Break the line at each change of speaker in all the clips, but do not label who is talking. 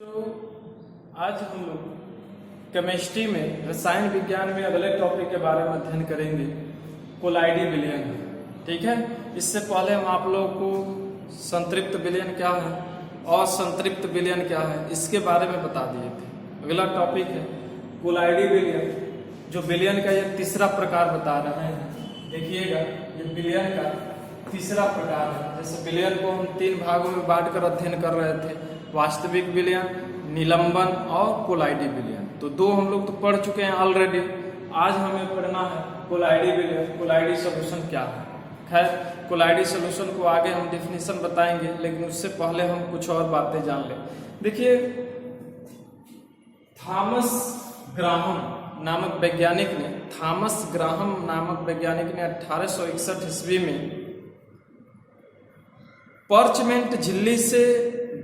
तो आज हम लोग केमिस्ट्री में रसायन विज्ञान में अगले टॉपिक के बारे में अध्ययन करेंगे, कोलाइडी विलयन। ठीक है, इससे पहले हम आप लोगों को संतृप्त विलयन क्या है और संतृप्त विलयन क्या है इसके बारे में बता दिए थे। अगला टॉपिक है कोलाइडी विलयन, जो विलयन का यह तीसरा प्रकार बता रहे हैं। देखिएगा, ये विलयन का तीसरा प्रकार है। जैसे विलयन को हम 3 भागों में बांटकर अध्ययन कर रहे थे, वास्तविक विलयन, निलंबन और कोलाइडी विलयन। तो 2 हम लोग तो पढ़ चुके हैं ऑलरेडी। आज हमें पढ़ना है कोलाइडी विलयन, कोलाइडी सॉल्यूशन क्या है। खैर, कोलाइडी सॉल्यूशन को आगे हम डेफिनेशन बताएंगे, लेकिन उससे पहले हम कुछ और बातें जान लें। देखिए, थॉमस ग्राहम नामक वैज्ञानिक ने 1861 ईस्वी में पर्चमेंट झिल्ली से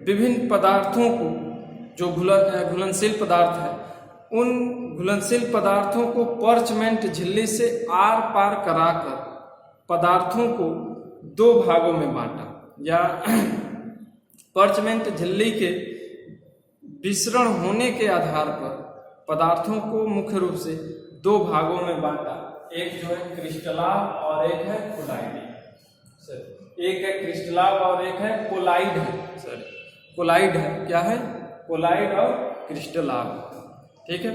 विभिन्न पदार्थों को, जो घुलनशील पदार्थ है, उन घुलनशील पदार्थों को पर्चमेंट झिल्ली से आर पार कराकर पदार्थों को 2 भागों में बांटा, या पर्चमेंट झिल्ली के विसरण होने के आधार पर पदार्थों को मुख्य रूप से 2 भागों में बांटा। एक जो है क्रिस्टलाभ और एक है कोलाइडी। एक है क्रिस्टलाभ और एक है कोलाइड है। कोलाइड है, क्या है? कोलाइड और क्रिस्टलाभ। ठीक है,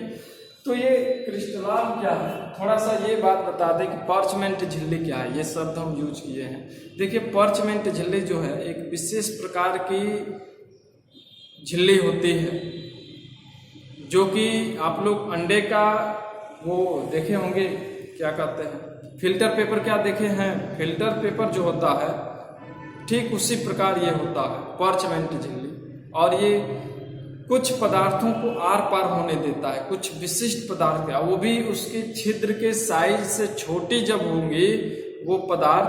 तो ये क्रिस्टलाभ क्या है, थोड़ा सा ये बात बता दें कि पर्चमेंट झिल्ली क्या है। ये शब्द हम यूज किए हैं। देखिए, पर्चमेंट झिल्ली जो है एक विशेष प्रकार की झिल्ली होती है, जो कि आप लोग अंडे का वो देखे होंगे, क्या कहते हैं, फिल्टर पेपर। क्या देखे हैं? फिल्टर पेपर जो होता है, ठीक उसी प्रकार ये होता है पर्चमेंट झिल्ली। और ये कुछ पदार्थों को आर पार होने देता है, कुछ विशिष्ट पदार्थ का, वो भी उसके छिद्र के साइज से छोटी जब होंगी वो पदार्थ,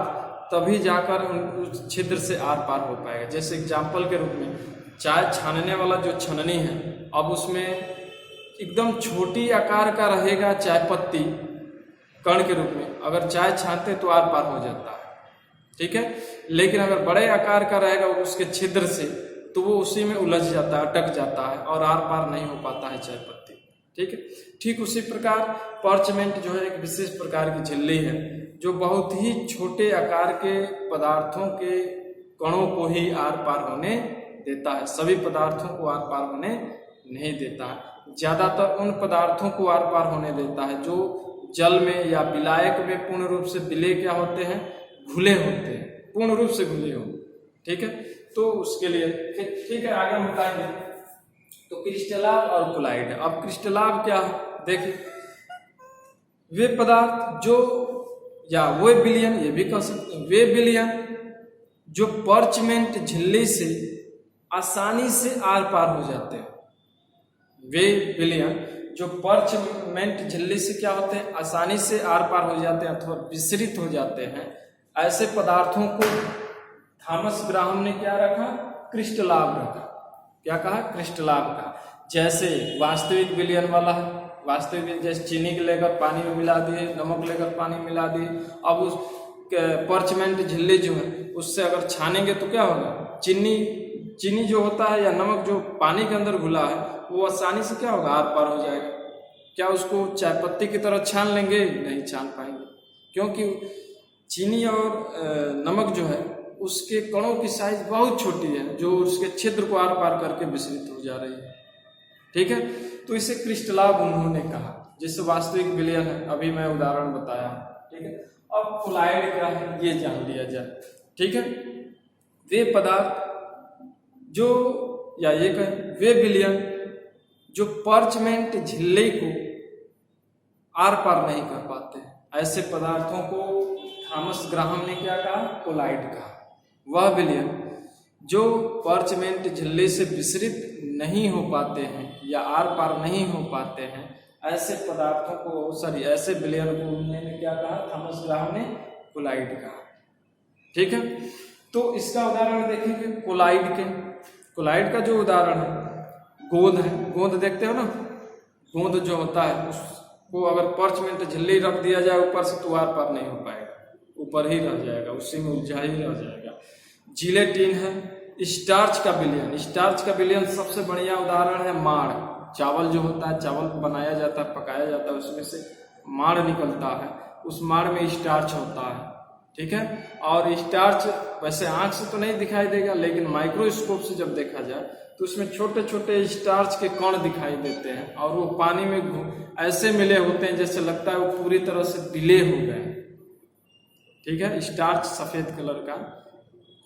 तभी जाकर उस छिद्र से आर पार हो पाएगा। जैसे एग्जाम्पल के रूप में चाय छानने वाला जो छननी है, अब उसमें एकदम छोटी आकार का रहेगा चाय पत्ती कण के रूप में, अगर चाय छानते तो आर पार हो जाता है। ठीक है, लेकिन अगर बड़े आकार का रहेगा उसके छिद्र से, तो वो उसी में उलझ जाता है, अटक जाता है और आर पार नहीं हो पाता है चाय पत्ती। ठीक है, ठीक उसी प्रकार पर्चमेंट जो है एक विशेष प्रकार की झिल्ली है, जो बहुत ही छोटे आकार के पदार्थों के कणों को ही आर पार होने देता है, सभी पदार्थों को आर पार होने नहीं देता है। ज्यादातर उन पदार्थों को आर पार होने देता है जो जल में या विलायक में पूर्ण रूप से विलय क्या होते हैं, घुले होते हैं, पूर्ण रूप से घुले हो। ठीक है, तो उसके लिए ठीक है, आगे हम बताएंगे। तो क्रिस्टलाभ और कोलाइड। अब क्रिस्टलाभ क्या है, देखिए, वे पदार्थ जो, या वे विलयन, ये भी कह सकते हैं, वे विलयन जो पर्चमेंट झिल्ली से आसानी से आर पार हो जाते हैं। वे विलयन जो पर्चमेंट झिल्ली से क्या होते हैं, आसानी से आर पार हो जाते हैं अथवा विसरित हो जाते हैं, ऐसे पदार्थों को थॉमस ग्राहम ने क्या रखा, क्रिस्टलाभ रखा। क्या कहा? क्रिस्टलाभ कहा। जैसे वास्तविक विलयन वाला है, वास्तविक विलयन जैसे चीनी के लेकर पानी में मिला दिए, नमक लेकर पानी मिला दिए। अब उस पर्चमेंट झिल्ली जो है उससे अगर छानेंगे तो क्या होगा, चीनी जो होता है या नमक जो पानी के अंदर घुला है, वो आसानी से क्या होगा, आर पार हो जाएगा। क्या उसको चाय पत्ती की तरह छान लेंगे? नहीं छान पाएंगे, क्योंकि चीनी और नमक जो है उसके कणों की साइज बहुत छोटी है, जो उसके छिद्र को आर पार करके विसरित हो जा रही है। ठीक है, तो इसे क्रिस्टलाभ उन्होंने कहा, जिससे वास्तविक विलयन है, अभी मैं उदाहरण बताया। ठीक है, अब कोलाइड क्या है ये जान लिया जाए। ठीक है, वे पदार्थ जो, या ये कहें वे विलयन जो पर्चमेंट झिल्ली को आर पार नहीं कर पाते, ऐसे पदार्थों को थॉमस ग्राहम ने क्या कहा, कोलाइड कहा। वह विलयन जो पर्चमेंट झिल्ली से विसरित नहीं हो पाते हैं या आर पार नहीं हो पाते हैं, ऐसे पदार्थों को, ऐसे विलयन को उन्होंने क्या कहा, थॉमस ग्राहम ने कोलाइड कहा। ठीक है, तो इसका उदाहरण देखेंगे कोलाइड के। कोलाइड का जो उदाहरण है, गोंद है। गोंद देखते हो ना, गोंद जो होता है उसको अगर पर्चमेंट झिल्ली रख दिया जाए ऊपर से, तो आर पार नहीं हो पाएगा, ऊपर ही रह जाएगा, उसी में उलझा ही रह जाएगा। जिलेटिन है, स्टार्च का विलयन, स्टार्च का विलयन सबसे बढ़िया उदाहरण है माड़। चावल जो होता है, चावल बनाया जाता है, पकाया जाता है, उसमें से माड़ निकलता है, उस माड़ में स्टार्च होता है, ठीक है। और स्टार्च वैसे आंख से तो नहीं दिखाई देगा, लेकिन माइक्रोस्कोप से जब देखा जाए तो उसमें छोटे छोटे स्टार्च के कण दिखाई देते हैं, और वो पानी में ऐसे मिले होते हैं जैसे लगता है वो पूरी तरह से विलय हो गए, ठीक है। स्टार्च सफेद कलर का,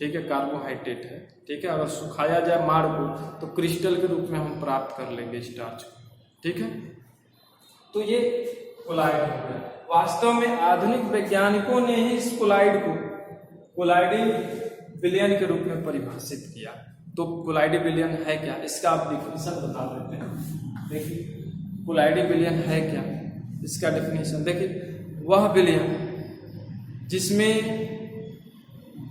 ठीक है, कार्बोहाइड्रेट है, ठीक है। अगर सुखाया जाए माड़ को तो क्रिस्टल के रूप में हम प्राप्त कर लेंगे स्टार्च को, ठीक है। तो ये कोलाइड हो गया। वास्तव में आधुनिक वैज्ञानिकों ने ही इस कोलाइड को कोलाइडी विलयन के रूप में परिभाषित किया। तो कोलाइडी विलयन है क्या, इसका आप डिफिनेशन बता देते हैं। देखिए कोलाइडी विलयन है क्या, इसका डिफिनेशन देखिए, वह विलयन जिसमें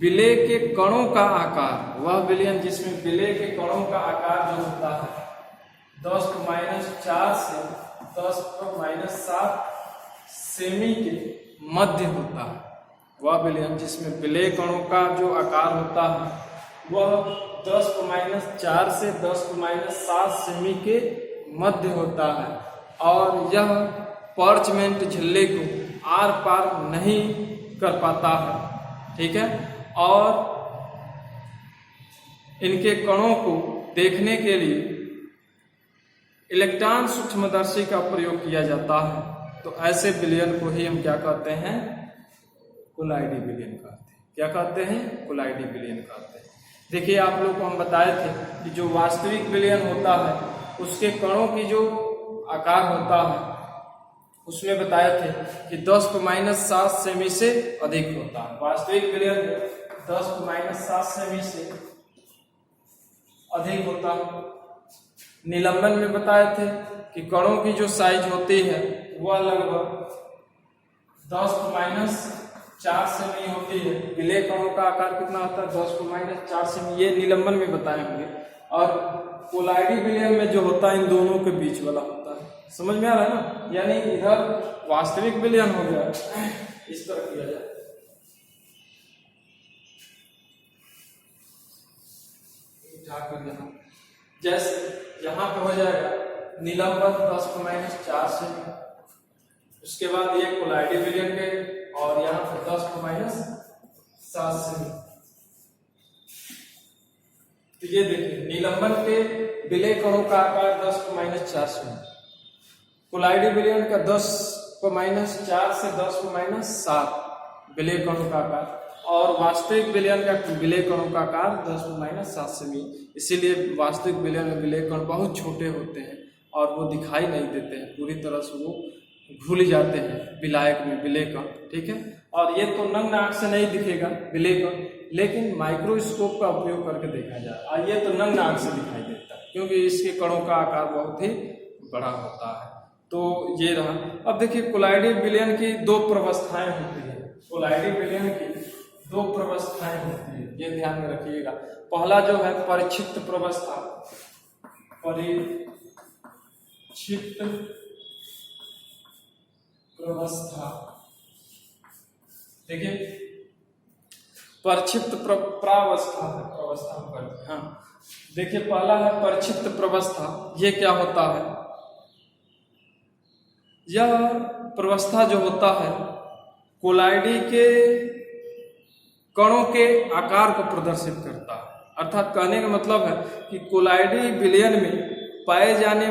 विलय के कणों का आकार, वह विलयन जिसमें विलय के कणों का आकार जो होता है 10⁻⁴ से 10⁻⁷ सेमी के मध्य होता है। वह विलयन जिसमें विलय कणों का जो आकार होता है वह 10⁻⁴ से 10⁻⁷ सेमी के मध्य होता है, और यह पार्चमेंट झिल्ली को आर पार नहीं कर पाता है, ठीक है। और इनके कणों को देखने के लिए इलेक्ट्रॉन सूक्ष्मदर्शी का प्रयोग किया जाता है। तो ऐसे विलयन को ही हम क्या कहते हैं, कोलाइडी विलयन कहते हैं। क्या कहते हैं, कोलाइडी विलयन कहते हैं। देखिए आप लोग को हम बताए थे कि जो वास्तविक विलयन होता है उसके कणों की जो आकार होता है उसमें बताए थे कि 10⁻⁷ सेमी से अधिक होता है। वास्तविक विलयन 10⁻⁷ सेमी से अधिक होता है। निलंबन में बताए थे कि कणों की जो साइज होती है वह लगभग 10⁻⁴ सेमी होती है। विलय कणों का आकार कितना होता है, 10⁻⁴ सेमी, ये निलंबन में बताए होंगे। और कोलाइडी विलयन में जो होता है इन दोनों के बीच वाला होता है। समझ में आ रहा है ना, यानी इधर वास्तविक विलयन हो गया, इस तरह किया जाए, जैसे यहाँ पे हो जाएगा निलंबन 10⁻⁴ सेमी, उसके बाद ये कोलाइडी विलयन के, और यहाँ पे 10⁻⁷ सेमी। तो ये देखिए निलंबन के विलय कणों का आकार 10⁻⁴ सेमी, कोलाइडी विलयन का 10⁻⁴ से 10⁻⁷ विलय कणों का आकार, और वास्तविक विलयन का विलय कणों का आकार 10⁻⁷ सेमी। इसीलिए वास्तविक विलयन में विलय कण बहुत छोटे होते हैं और वो दिखाई नहीं देते हैं, पूरी तरह से वो घुल जाते हैं विलायक में विलय कण, ठीक है। और ये तो नग्न आंख से नहीं दिखेगा विलय कण, लेकिन माइक्रोस्कोप का उपयोग करके देखा जाए, और ये तो नग्न आंख से दिखाई देता है क्योंकि इसके कणों का आकार बहुत ही बड़ा होता है। तो ये रहा। अब देखिए कोलाइडी विलयन की दो प्रवस्थाएं होती है। कोलाइडी विलयन की दो प्रवस्थाएं होती है, ये ध्यान में रखिएगा। पहला जो है परिक्षिप्त प्रवस्था, परिक्षिप्त प्रवस्था। देखिए परिक्षिप्त प्रावस्था है, प्रवस्था पर, हाँ देखिए पहला है परिक्षिप्त प्रवस्था। ये क्या होता है, यह प्रवस्था जो होता है कोलाइडी के कणों के आकार को प्रदर्शित करता है। अर्थात कहने का मतलब है कि कोलाइडी विलयन में पाए जाने